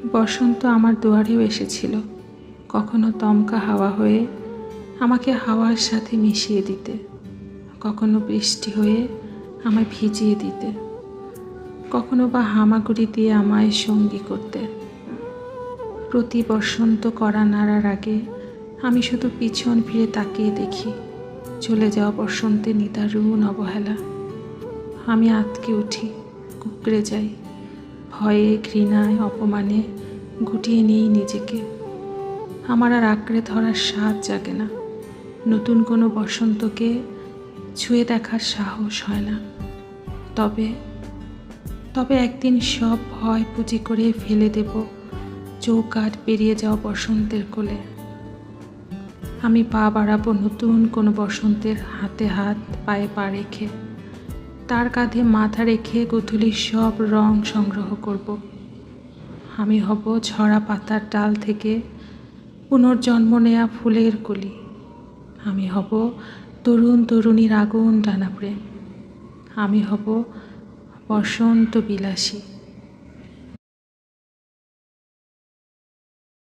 বসন্ত আমার দুয়ারেও এসেছিল, কখনো দমকা হাওয়া হয়ে আমাকে হাওয়ার সাথে মিশিয়ে দিতে, কখনো বৃষ্টি হয়ে আমায় ভিজিয়ে দিতে, কখনো বা হামাগুড়ি দিয়ে আমায় সঙ্গী করতে। প্রতি বসন্ত করা নাড়ার আগে আমি শুধু পিছন ফিরে তাকিয়ে দেখি চলে যাওয়া বসন্তের নিদারুণ অবহেলা। আমি আঁতকে উঠি, কুঁকড়ে যাই, ভয়ে, ঘৃণায়, অপমানে গুটিয়ে নিই নিজেকে। আমার আর আঁকড়ে ধরার স্বাদ জাগে না, নতুন কোনো বসন্তকে ছুঁয়ে দেখার সাহস হয় না। তবে একদিন সব ভয় পুঁজি করে ফেলে দেব চৌকাঠ পেরিয়ে যাওয়া বসন্তের কোলে। আমি পা বাড়াবো নতুন কোনো বসন্তের হাতে হাত, পায়ে পা রেখে, তার কাঁধে মাথা রেখে গোধূলির সব রং সংগ্রহ করব। আমি হব ঝরা পাতার ডাল থেকে পুনর্জন্ম নেয়া ফুলের কলি। আমি হব তরুণ তরুণীর আগুন টানা প্রেম। আমি হব বসন্ত বিলাসী।